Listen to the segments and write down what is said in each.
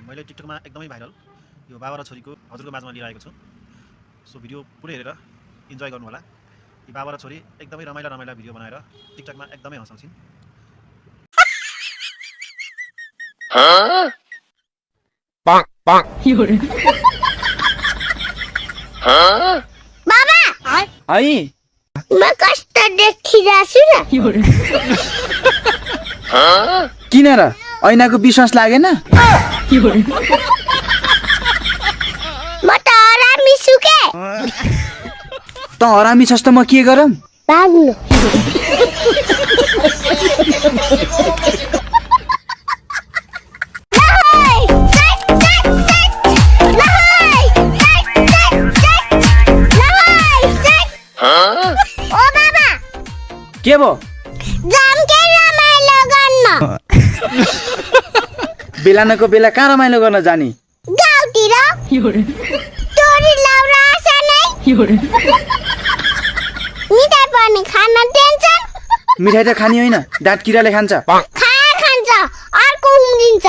मैले टिकटकमा एकदमै भाइरल यो बाबा र छोरीको हजुरको माझमा लिएर आएको छु। सो भिडियो पुरै हेरेर इन्जोय गर्नु होला। यी बाबा र छोरी एकदमै रमाइला भिडियो बनाएर टिकटकमा एकदमै हँसाउँछिन्। बाबा आई म कस्तो देखिरहेछु र किन र ऐनाको विश्वास लागेन? म त हरामी छु के त हरामी छस् त म के गरम? भाग्नु ओ बाबा के भो जम्के रमाइलो गर्न बेलानको बेला कहाँ रमाइलो गर्न जाने? गाउँतिर तोरी लाउरा आशा नै मिठाई पनि खान टेन्सन मिठाई त खानी होइन, दाँत किराले खान्छ। खान्छ अर्को उम्रिन्छ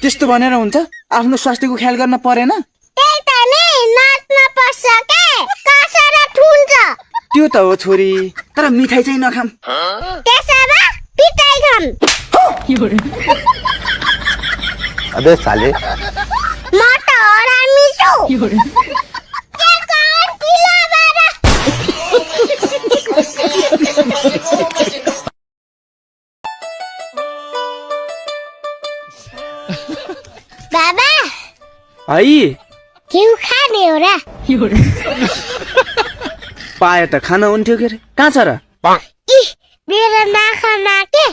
त्यस्तो भनेर हुन्छ? आफ्नो स्वास्थ्यको ख्याल गर्न परेन? त्यही त नि नाच्न पर्छ के कसर ठुल्छ त्यो त हो छोरी, तर मिठाई चाहिँ नखाम। त्यसो भए पिटाइ खाम अबे साले म त हरामी छु के कर किला बारा बाबा है घिउ खाने हो र पाए त खान हुन्थ्यो के रे, कहाँ छ र? इ मेरो नाखमा के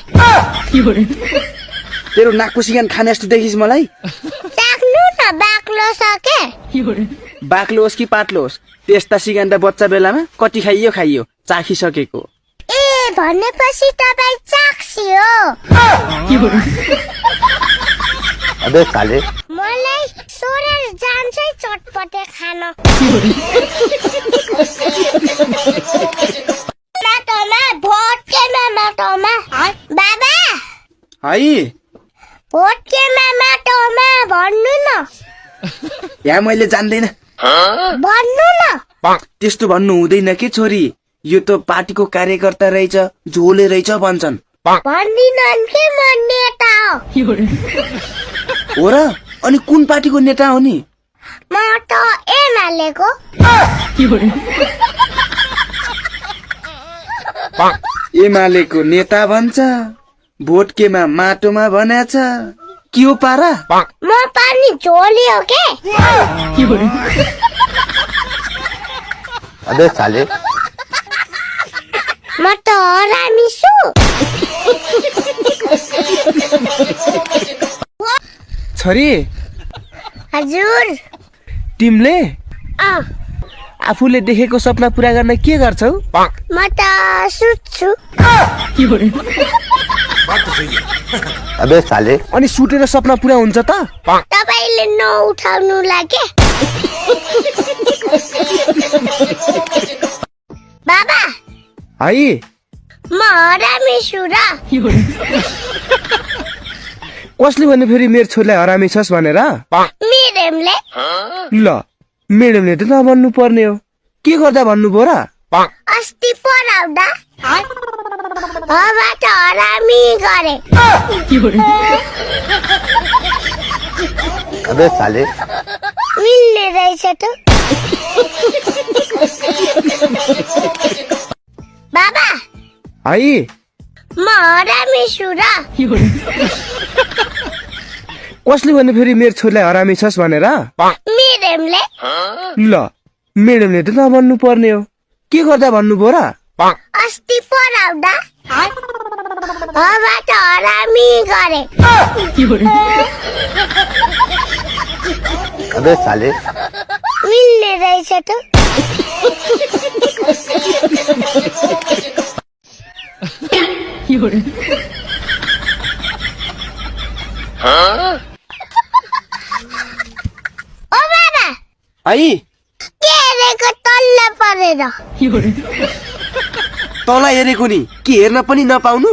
तेरो नाकको सिगान खाने जस्तो देखिस् मलाई। चाख्नु न बाक्लो सके बाक्लो होस् कि पातलो होस्, त्यस्ता सिगान त बच्चा बेलामा कति खाइयो चाखिसकेको। ए भनेपछि तपाईँ चाख्सियो अबे साले मलाई सोरेर जान्छ चटपटे खान माटोमा भोटकेमा माटोमा बाबा है भोटकेमा माटोमा भन्नु न यहाँ मैले जान्दैन। भन्नु न त्यस्तो भन्नु हुँदैन के छोरी, यो त पार्टीको कार्यकर्ता रहेछ, झोले रहेछ भन्छन्। भन्दिनन् के म नेता हो र? अनि कुन पार्टीको नेता हो नि? म त एमालेको एमालेको नेता भन्छ, भोट केमा माटोमा भनेछ, के हो पारा? म पनि झोली हो के अबे साले म त हरामी छु छोरी हजुर तिमीले अँ आफूले देखेको सपना पूरा गर्न के गर्छौ? म त सुत्छु अबे साले अनि सुतेर सपना पूरा हुन्छ त? तपाईले नउठाउनु लागे बाबा है म हरामी छु र कसले भने फेरि मेरो छोरीलाई हरामी छस् भनेर? मेडमले ल मेडमले त नभन्नु पर्ने हो, के गर्दा भन्नुभयो र? अस्ति पढाउँदा हबाट हरामी गरे अबे साले मिल्ने रहेछ त बाबा है म हरामी छु र कसले भने फेरि मेरो छोरीलाई हरामी छस् भनेर? मेडमले ल मेडमले त नभन्नु पर्ने हो, के गर्दा भन्नुभयो र? अस्ति पढाउँदा हबाट हरामी गरे अबे साले मिल्ने रहेछ त ओ बाबा है के हेरेको तल्ल परेर तँलाई हेरेको नि के हेर्न पनि नपाउनु?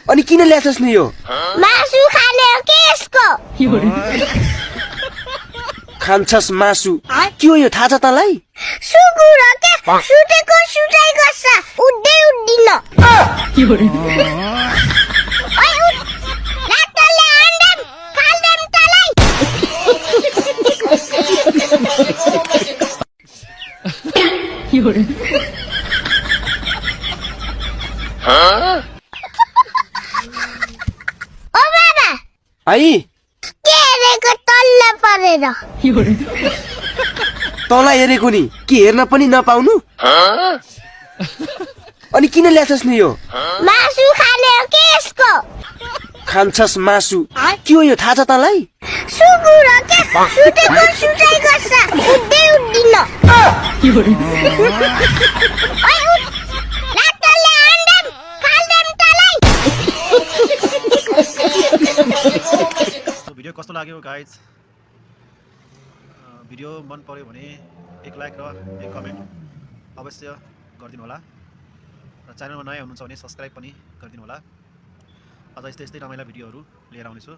अनि किन ल्याछस् नि यो मासु खाने हो के यसको खान्छस् मासु के हो यो थाहा छ तँलाई सुकुर हो के सुतेको सुताइ गर्छ उड्दै उड्दिन ओइ उठ डाक्टरले हान्देम फाल्देम तलाई ओ बाबा है के हेरेको तल्लो परेर तँलाई हेरेको नि के हेर्न पनि नपाउनु अनि किन ल्याछस् नि यो मासु खाने हो के यसको खान्छस् मासु के हो यो थाहा छ तँलाई सुकुर हो के सुतेको सुताइ गर्छ उड्दै उड्दिन ओइ उठ डाक्टरले हान्देम फाल्देम तलाई सो भिडियो कस्तो लाग्यो गाइज भिडियो मन पर्यो भने एक लाइक र एक कमेन्ट अवश्य गरिदिनु होला र च्यानलमा नयाँ हुनुहुन्छ भने सब्सक्राइब पनि गरिदिनु होला अझ यस्तै रमाइला भिडियोहरू लिएर आउनेछु